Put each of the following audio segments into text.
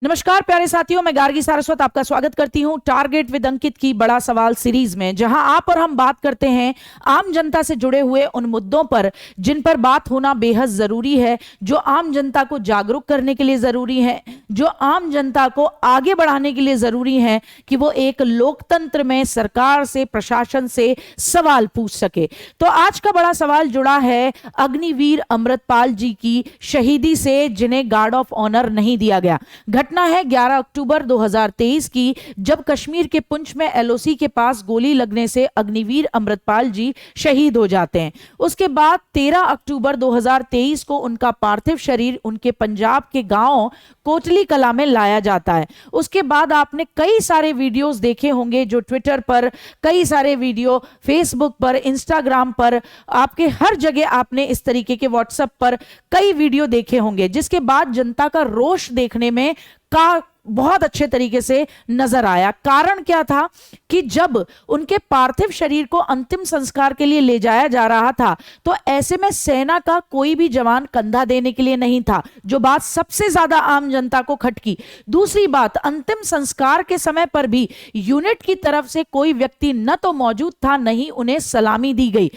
नमस्कार प्यारे साथियों, मैं गार्गी सारस्वत आपका स्वागत करती हूं टारगेट विद अंकित की बड़ा सवाल सीरीज में, जहां आप और हम बात करते हैं आम जनता से जुड़े हुए उन मुद्दों पर जिन पर बात होना बेहद जरूरी है, जो आम जनता को जागरूक करने के लिए जरूरी है, जो आम जनता को आगे बढ़ाने के लिए जरूरी है कि वो एक लोकतंत्र में सरकार से, प्रशासन से सवाल पूछ सके। तो आज का बड़ा सवाल जुड़ा है अग्निवीर अमृतपाल जी की शहीदी से, जिन्हें गार्ड ऑफ ऑनर नहीं दिया गया। घटना है 11 अक्टूबर 2023 की, जब कश्मीर के पुंछ में एलओसी के पास गोली लगने से अग्निवीर अमृतपाल जी शहीद हो जाते हैं। उसके बाद 13 अक्टूबर 2023 को उनका पार्थिव शरीर उनके पंजाब के गांव कोटली कला में लाया जाता है। उसके बाद आपने कई सारे वीडियोस देखे होंगे, जो ट्विटर पर, कई सारे वीडियो फेसबुक पर, इंस्टाग्राम पर, आपके हर जगह आपने इस तरीके के व्हाट्सएप पर कई वीडियो देखे होंगे, जिसके बाद जनता का रोष देखने में का बहुत अच्छे तरीके से नजर आया। कारण क्या था कि जब उनके पार्थिव शरीर को अंतिम संस्कार के लिए ले जाया जा रहा था, तो ऐसे में सेना का कोई भी जवान कंधा देने के लिए नहीं था, जो बात सबसे ज्यादा आम जनता को खटकी। दूसरी बात, अंतिम संस्कार के समय पर भी यूनिट की तरफ से कोई व्यक्ति न तो मौजूद था, न ही उन्हें सलामी दी गई।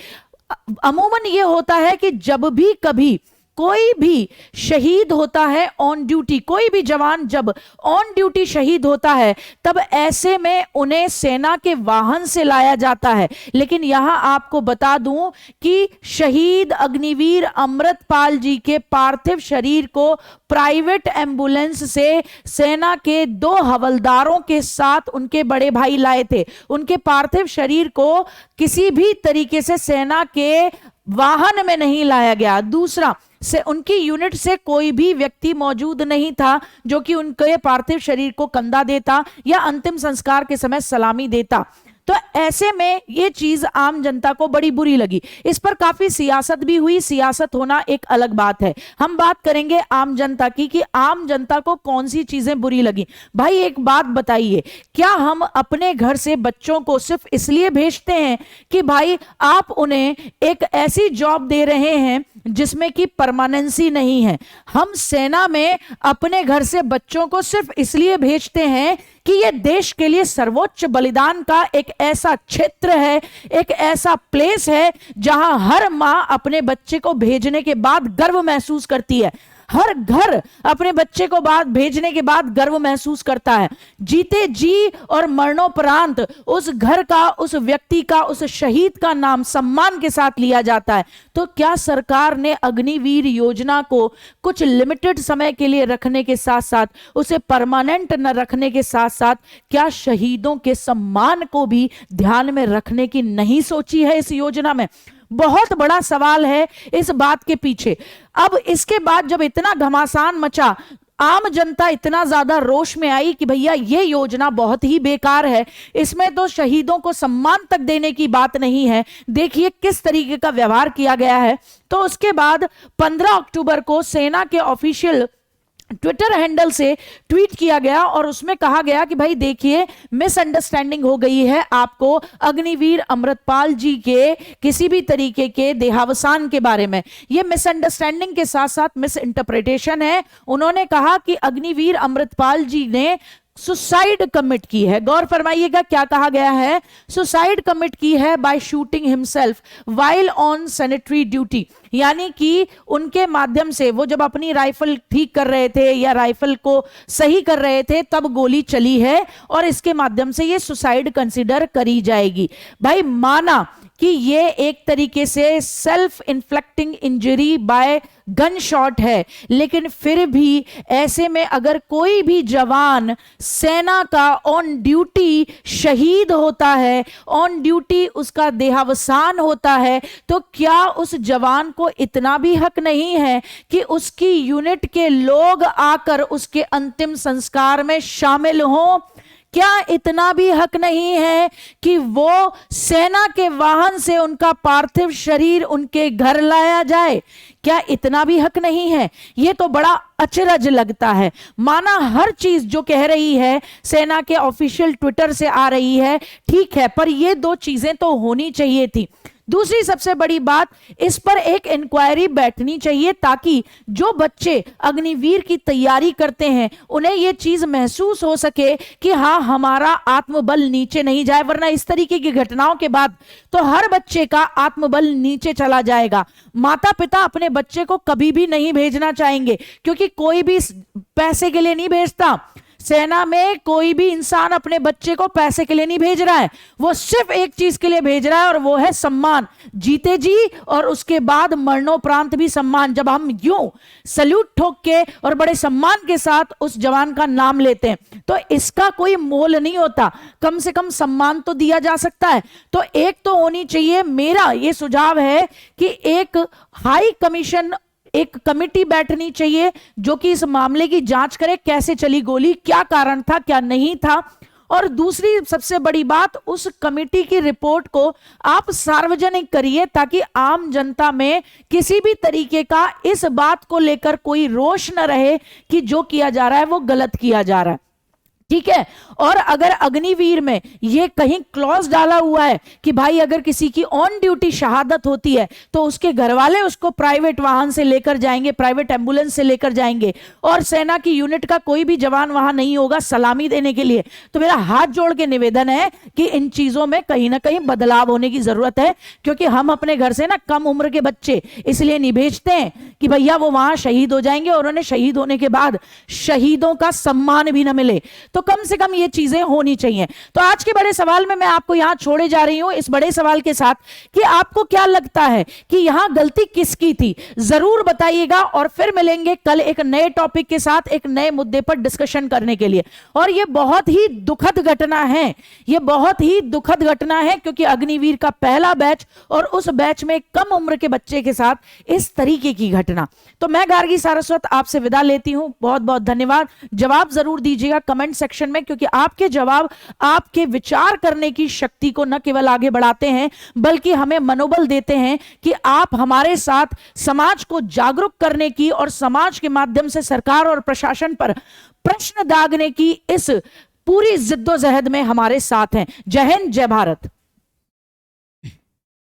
अमूमन यह होता है कि जब भी कभी कोई भी शहीद होता है ऑन ड्यूटी, कोई भी जवान जब ऑन ड्यूटी शहीद होता है, तब ऐसे में उन्हें सेना के वाहन से लाया जाता है। लेकिन यहां आपको बता दूं कि शहीद अग्निवीर अमृतपाल जी के पार्थिव शरीर को प्राइवेट एम्बुलेंस से सेना के 2 हवलदारों के साथ उनके बड़े भाई लाए थे। उनके पार्थिव शरीर को किसी भी तरीके से सेना के वाहन में नहीं लाया गया। दूसरा, से उनकी यूनिट से कोई भी व्यक्ति मौजूद नहीं था जो कि उनके पार्थिव शरीर को कंधा देता या अंतिम संस्कार के समय सलामी देता। तो ऐसे में ये चीज आम जनता को बड़ी बुरी लगी। इस पर काफी सियासत भी हुई। सियासत होना एक अलग बात है। हम बात करेंगे आम जनता की कि आम जनता को कौन सी चीजें बुरी लगी। भाई एक बात बताइए, क्या हम अपने घर से बच्चों को सिर्फ इसलिए भेजते हैं कि भाई आप उन्हें एक ऐसी जॉब दे रहे हैं जिसमें कि परमानेंसी नहीं है? हम सेना में अपने घर से बच्चों को सिर्फ इसलिए भेजते हैं कि यह देश के लिए सर्वोच्च बलिदान का एक ऐसा क्षेत्र है, एक ऐसा प्लेस है जहां हर मां अपने बच्चे को भेजने के बाद गर्व महसूस करती है। हर घर अपने बच्चे को बाद भेजने के बाद गर्व महसूस करता है। जीते जी और मरणोपरांत उस घर का, उस व्यक्ति का, उस शहीद का नाम सम्मान के साथ लिया जाता है। तो क्या सरकार ने अग्निवीर योजना को कुछ लिमिटेड समय के लिए रखने के साथ साथ, उसे परमानेंट न रखने के साथ साथ, क्या शहीदों के सम्मान को भी ध्यान में रखने की नहीं सोची है इस योजना में? बहुत बड़ा सवाल है इस बात के पीछे। अब इसके बाद जब इतना घमासान मचा, आम जनता इतना ज्यादा रोष में आई कि भैया ये योजना बहुत ही बेकार है, इसमें तो शहीदों को सम्मान तक देने की बात नहीं है, देखिए किस तरीके का व्यवहार किया गया है। तो उसके बाद 15 अक्टूबर को सेना के ऑफिशियल ट्विटर हैंडल से ट्वीट किया गया और उसमें कहा गया कि भाई देखिए, मिसअंडरस्टैंडिंग हो गई है आपको अग्निवीर अमृतपाल जी के किसी भी तरीके के देहावसान के बारे में। यह मिसअंडरस्टैंडिंग के साथ साथ मिस इंटरप्रिटेशन है। उन्होंने कहा कि अग्निवीर अमृतपाल जी ने सुसाइड कमिट की है। गौर फरमाइएगा क्या कहा गया है, सुसाइड कमिट की है by shooting himself while on sanitary duty. यानी कि उनके माध्यम से वो जब अपनी राइफल ठीक कर रहे थे या राइफल को सही कर रहे थे, तब गोली चली है और इसके माध्यम से ये सुसाइड कंसीडर करी जाएगी। भाई माना कि ये एक तरीके से self inflicting injury bye gun shot है, लेकिन फिर भी ऐसे में अगर कोई भी जवान सेना का ऑन ड्यूटी शहीद होता है, ऑन ड्यूटी उसका देहावसान होता है, तो क्या उस जवान को इतना भी हक नहीं है कि उसकी यूनिट के लोग आकर उसके अंतिम संस्कार में शामिल हों? क्या इतना भी हक नहीं है कि वो सेना के वाहन से उनका पार्थिव शरीर उनके घर लाया जाए? क्या इतना भी हक नहीं है? ये तो बड़ा अचरज लगता है। माना हर चीज जो कह रही है सेना के ऑफिशियल ट्विटर से आ रही है, ठीक है, पर ये 2 चीजें तो होनी चाहिए थी। दूसरी सबसे बड़ी बात, इस पर एक इंक्वायरी बैठनी चाहिए ताकि जो बच्चे अग्निवीर की तैयारी करते हैं उन्हें यह चीज महसूस हो सके कि हाँ, हमारा आत्मबल नीचे नहीं जाए, वरना इस तरीके की घटनाओं के बाद तो हर बच्चे का आत्मबल नीचे चला जाएगा। माता पिता अपने बच्चे को कभी भी नहीं भेजना चाहेंगे, क्योंकि कोई भी पैसे के लिए नहीं भेजता। सेना में कोई भी इंसान अपने बच्चे को पैसे के लिए नहीं भेज रहा है, वो सिर्फ एक चीज के लिए भेज रहा है और वो है सम्मान, जीते जी और उसके बाद मरणोपरांत भी सम्मान। जब हम यूं सल्यूट ठोक के और बड़े सम्मान के साथ उस जवान का नाम लेते हैं तो इसका कोई मोल नहीं होता, कम से कम सम्मान तो दिया जा सकता है। तो एक तो होनी चाहिए, मेरा ये सुझाव है कि एक हाई कमीशन, एक कमेटी बैठनी चाहिए जो कि इस मामले की जांच करे, कैसे चली गोली, क्या कारण था, क्या नहीं था। और दूसरी सबसे बड़ी बात, उस कमेटी की रिपोर्ट को आप सार्वजनिक करिए ताकि आम जनता में किसी भी तरीके का इस बात को लेकर कोई रोष न रहे कि जो किया जा रहा है वो गलत किया जा रहा है। ठीक है। और अगर अग्निवीर में ये कहीं क्लॉज डाला हुआ है कि भाई अगर किसी की ऑन ड्यूटी शहादत होती है तो उसके घर वाले उसको प्राइवेट वाहन से लेकर जाएंगे, प्राइवेट एम्बुलेंस से लेकर जाएंगे, और सेना की यूनिट का कोई भी जवान वहां नहीं होगा सलामी देने के लिए, तो मेरा हाथ जोड़ के निवेदन है कि इन चीजों में कहीं ना कहीं बदलाव होने की जरूरत है। क्योंकि हम अपने घर से ना कम उम्र के बच्चे इसलिए नहीं भेजते हैं कि भैया वो वहां शहीद हो जाएंगे और उन्हें शहीद होने के बाद शहीदों का सम्मान भी ना मिले। तो कम से कम ये चीजें होनी चाहिए। तो आज के बड़े सवाल में मैं आपको यहां छोड़े जा रही हूं इस बड़े सवाल के साथ कि आपको क्या लगता है कि यहां गलती किसकी थी, जरूर बताइएगा। और फिर मिलेंगे कल एक नए टॉपिक के साथ, एक नए मुद्दे पर डिस्कशन करने के लिए। और ये बहुत ही दुखद घटना है, ये बहुत ही दुखद घटना है, क्योंकि अग्निवीर का पहला बैच और उस बैच में कम उम्र के बच्चे के साथ इस तरीके की घटना। तो मैं गार्गी सारस्वत आपसे विदा लेती हूं, बहुत बहुत धन्यवाद। जवाब जरूर दीजिएगा कमेंट सेक्शन में, क्योंकि आपके जवाब आपके विचार करने की शक्ति को न केवल आगे बढ़ाते हैं बल्कि हमें मनोबल देते हैं कि आप हमारे साथ समाज को जागरूक करने की और समाज के माध्यम से सरकार और प्रशासन पर प्रश्न दागने की इस पूरी जिद्दोजहद में हमारे साथ हैं। जय हिंद, जय भारत।